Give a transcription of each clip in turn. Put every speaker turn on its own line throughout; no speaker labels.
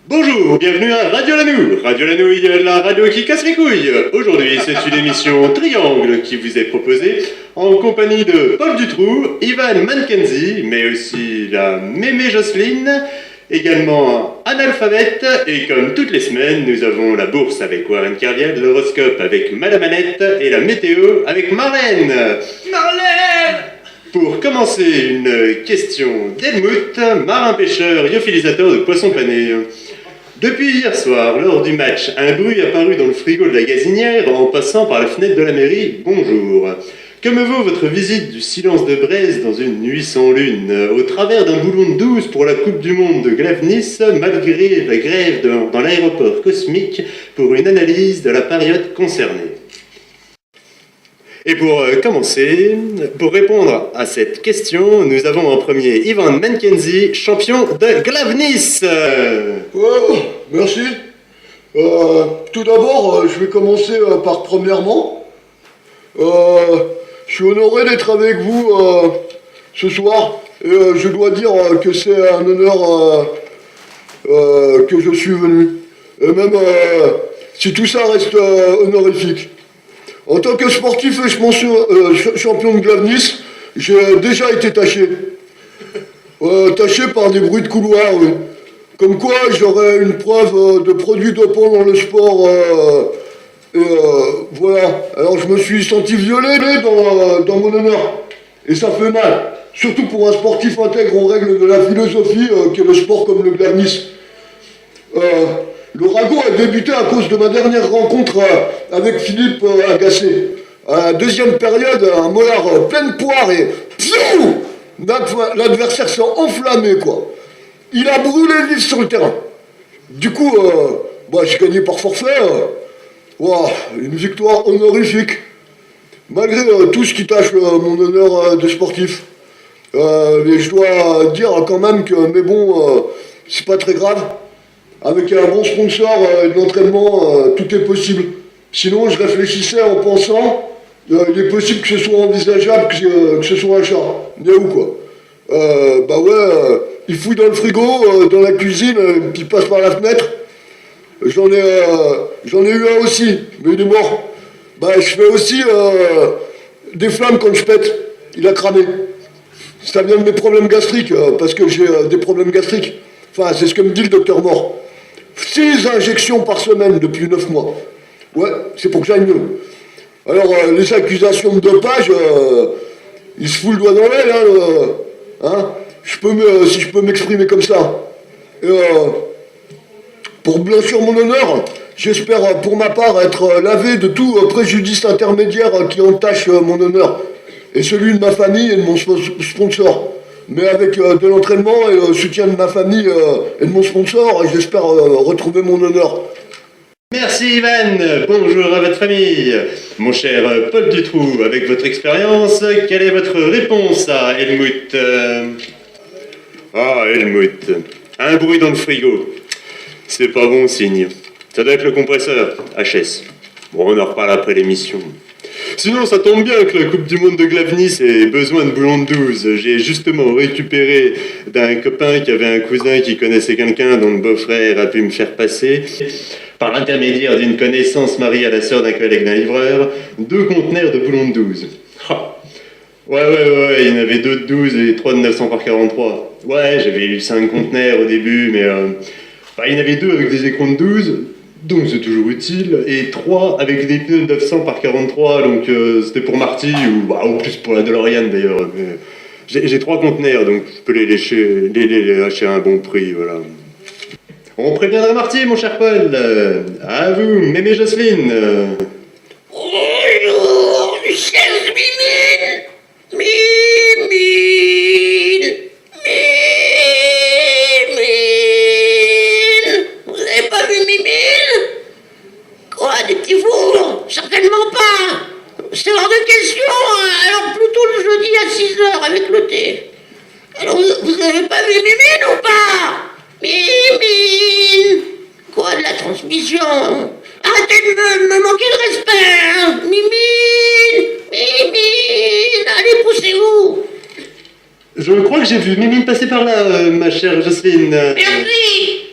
Bonjour, bienvenue à Radio Lanouille. Radio Lanouille, la radio qui casse les couilles. Aujourd'hui, c'est une émission Triangle qui vous est proposée en compagnie de Paul Dutroux, Ivan Mackenzie, mais aussi la Mémé Jocelyne, également analphabète. Et comme toutes les semaines, nous avons la bourse avec Warren Carviel, l'horoscope avec Madame Annette et la météo avec Marlène.
Marlène!
Pour commencer, une question d'Helmut, marin-pêcheur, lyophilisateur de poissons panés. Depuis hier soir, lors du match, un bruit apparut dans le frigo de la gazinière en passant par la fenêtre de la mairie. Bonjour. Que me vaut votre visite du silence de Brest dans une nuit sans lune, au travers d'un boulon de 12 pour la Coupe du Monde de Glavnis, malgré la grève dans l'aéroport cosmique, pour une analyse de la période concernée? Et pour commencer, pour répondre à cette question, nous avons en premier Ivan Mackenzie, champion de Glavnis.
Merci. Tout d'abord, je vais commencer par premièrement. Je suis honoré d'être avec vous ce soir. Et je dois dire que c'est un honneur que je suis venu. Et même si tout ça reste honorifique. En tant que sportif et champion de Glavnis, j'ai déjà été taché. Taché par des bruits de couloir, oui. Comme quoi j'aurais une preuve de produits dopants dans le sport. Voilà. Alors je me suis senti violé dans mon honneur. Et ça fait mal. Surtout pour un sportif intègre aux règles de la philosophie qu'est le sport comme le Glavnis. Le ragot a débuté à cause de ma dernière rencontre avec Philippe Agacé. À la deuxième période, un molar plein de poire et pfiou, l'adversaire s'est enflammé, quoi. Il a brûlé vif sur le terrain. Du coup, j'ai gagné par forfait. Une victoire honorifique. Malgré tout ce qui tâche mon honneur de sportif. Mais je dois dire quand même que, c'est pas très grave. Avec un bon sponsor et de l'entraînement, tout est possible. Sinon, je réfléchissais en pensant, il est possible que ce soit envisageable que ce soit un chat. Mais où, quoi. Il fouille dans le frigo, dans la cuisine, puis il passe par la fenêtre. J'en ai eu un aussi, mais il est mort. Je fais aussi des flammes quand je pète. Il a cramé. Ça vient de mes problèmes gastriques, parce que j'ai des problèmes gastriques. Enfin, c'est ce que me dit le docteur Mort. 6 injections par semaine depuis 9 mois. Ouais, c'est pour que j'aille mieux. Alors, les accusations de dopage, il se fout le doigt dans l'aile, hein. Si je peux m'exprimer comme ça. Et, pour blanchir mon honneur, j'espère pour ma part être lavé de tout préjudice intermédiaire qui entache mon honneur. Et celui de ma famille et de mon sponsor. Mais avec de l'entraînement et le soutien de ma famille et de mon sponsor, j'espère retrouver mon honneur.
Merci Ivan, bonjour à votre famille. Mon cher Paul Dutroux, avec votre expérience, quelle est votre réponse à Helmut? Helmut, un bruit dans le frigo. C'est pas bon signe. Ça doit être le compresseur, HS. Bon, on en reparle après l'émission. Sinon, ça tombe bien que la Coupe du Monde de Glavnis ait besoin de boulons de 12. J'ai justement récupéré d'un copain qui avait un cousin qui connaissait quelqu'un dont le beau-frère a pu me faire passer, par l'intermédiaire d'une connaissance mariée à la sœur d'un collègue d'un livreur, 2 conteneurs de boulons de 12. Ouais, il y en avait 2 de 12 et 3 de 900 par 43. Ouais, j'avais eu 5 conteneurs au début, mais il y en avait 2 avec des écrans de 12. Donc c'est toujours utile, et 3 avec des pneus de 900 par 43, donc c'était pour Marty, ou plus pour la DeLorean d'ailleurs. J'ai 3 conteneurs, donc je peux les lâcher à un bon prix, voilà. On préviendra Marty, mon cher Paul. À vous, Mémé Jocelyne.
Bonjour, chère Mimine. Vous avez pas vu Mimine? Quoi, des petits fours? Certainement pas. C'est hors de question, alors plutôt le jeudi à 6h avec le thé. Alors vous avez pas vu Mimine ou pas? Mimine! Quoi, de la transmission? Arrêtez de me manquer de respect, hein. Mimine! Allez, poussez-vous!
Je crois que j'ai vu Mimine passer par là, ma chère Jocelyne.
Merci!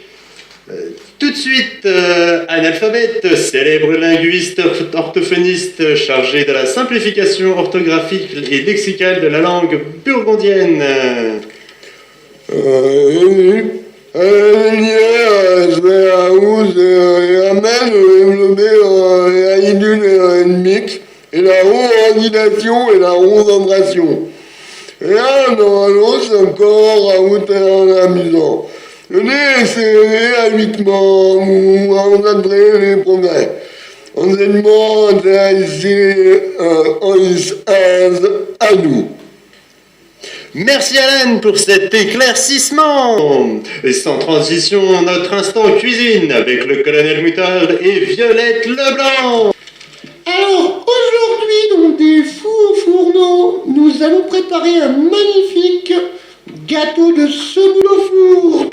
de suite, analphabète, célèbre linguiste orthophoniste chargé de la simplification orthographique et lexicale de la langue burgondienne.
Et la rondinisation et la rondendration. Rien dans l'os encore à hauteur amusant. Venez serrer habitement, vous entendrez les progrès. Enseignement intéressé à nous.
Merci Alan pour cet éclaircissement. Et sans transition, notre instant cuisine avec le colonel Moutarde et Violette Leblanc.
Alors, aujourd'hui, dans des fours fourneaux, nous allons préparer un magnifique gâteau de semoule au four.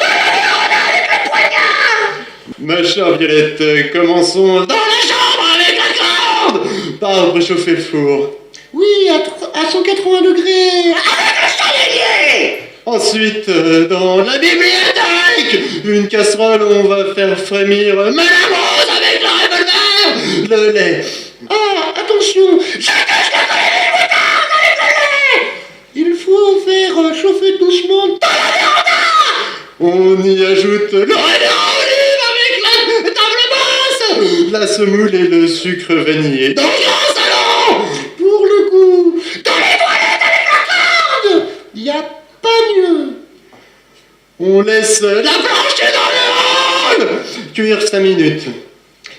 Ma chère Violette, commençons dans la chambre avec la corde par réchauffer le four.
Oui, à 180 degrés, avec le chandelier.
Ensuite, dans la bibliothèque, une casserole, on va faire frémir Madame Rose avec le revolver, le lait.
Ah, attention, il faut faire chauffer doucement dans la viande.
On y ajoute le révérend olive avec la table basse, la semoule et le sucre vanillé. Dans le grand salon,
pour le goût, dans les toilettes avec la corde. Y a pas mieux.
on laisse la plancher dans le rôle cuire 5 minutes.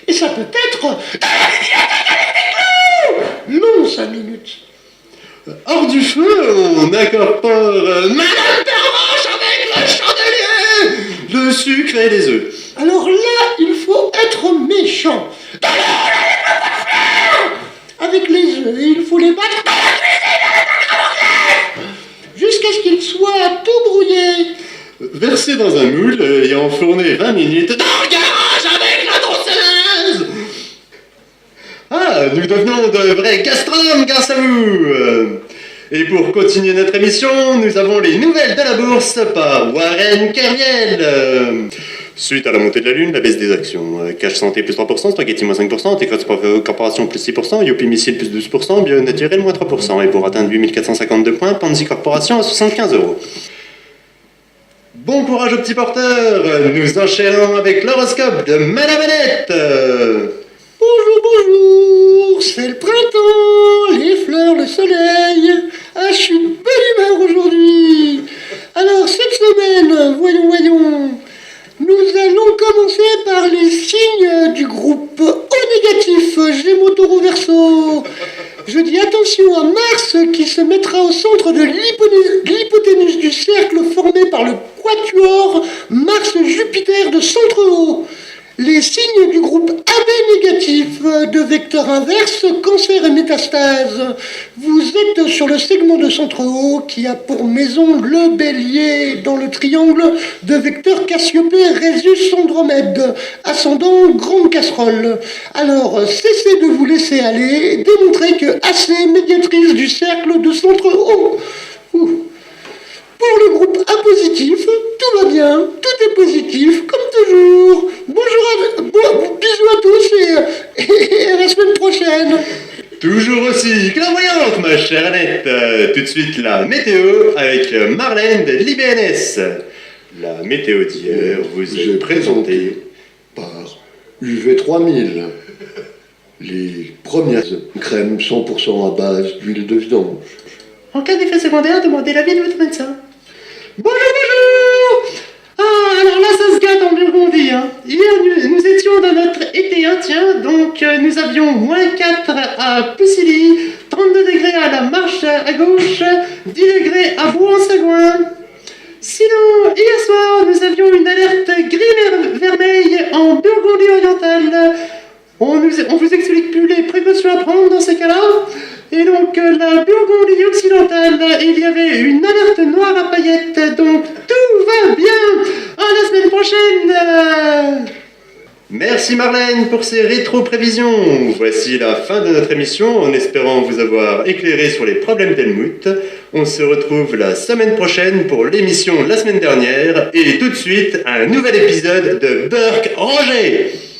Et ça peut être long 5 minutes.
Hors du feu, on incorpore Madame Pervenche avec le chandelier, le sucre et les œufs.
Alors là, il faut être méchant. Avec les œufs, et il faut les battre jusqu'à ce qu'ils soient tout brouillés.
Versé dans un moule et enfourné 20 minutes dans le garage avec la tronçonneuse. Ah, nous devenons de vrais gastronomes grâce à vous. Et pour continuer notre émission, nous avons les nouvelles de la bourse par Warren Kerviel. Suite à la montée de la Lune, la baisse des actions. Cash Santé plus 3%, Spaghetti moins 5%, Techos Corporation plus 6%, Youpi Missile plus 12%, Bio Naturel moins 3%. Et pour atteindre 8452 points, Panzi Corporation à 75 €. Bon courage aux petits porteurs. Nous enchaînons avec l'horoscope de Madame Annette.
Bonjour, bonjour, c'est le printemps, les fleurs, le soleil. Ah, je suis de belle humeur aujourd'hui. Alors, cette semaine, voyons. Nous allons commencer par les signes du groupe O négatif, Gémeaux, Taureau, Verseau. Je dis attention à Mars qui se mettra au centre de l'hypoténuse du cercle formé par le quatuor Mars-Jupiter de centre haut. Les signes du groupe AB négatif de vecteur inverse, cancer et métastase. Vous êtes sur le segment de centre haut qui a pour maison le bélier dans le triangle de vecteur Cassiopée, Rhésus, Andromède, ascendant grande casserole. Alors, cessez de vous laisser aller, démontrez que AC, médiatrice du cercle de centre haut. Pour le groupe A positif, tout va bien, tout est positif, comme toujours. Bisous à tous et à la semaine prochaine.
Toujours aussi clairvoyante, ma chère Annette. Tout de suite, la météo avec Marlène de l'IBNS. La météo d'hier vous est présentée
par UV3000. Les premières crèmes 100% à base d'huile de vidange.
En cas d'effet secondaire, demandez l'avis de votre médecin.
Bonjour. Ah, alors là, ça se gâte en Burgondie. Hier, nous étions dans notre été indien, donc nous avions -4 à Poussily, 32 degrés à la Marche à gauche, 10 degrés à Bouan-Sagouin. Sinon, hier soir, nous avions une alerte gris-vermeil en Burgondie orientale. On vous explique plus les précautions à prendre dans ces cas-là. Et donc, la Burgondie occidentale, il y avait une alerte noire à paillettes, donc tout va bien. À la semaine prochaine. Merci Marlène pour ces rétro-prévisions. Voici la fin de notre émission, en espérant vous avoir éclairé sur les problèmes d'Helmut. On se retrouve la semaine prochaine pour l'émission de la semaine dernière. Et tout de suite, un nouvel épisode de Burke Roger.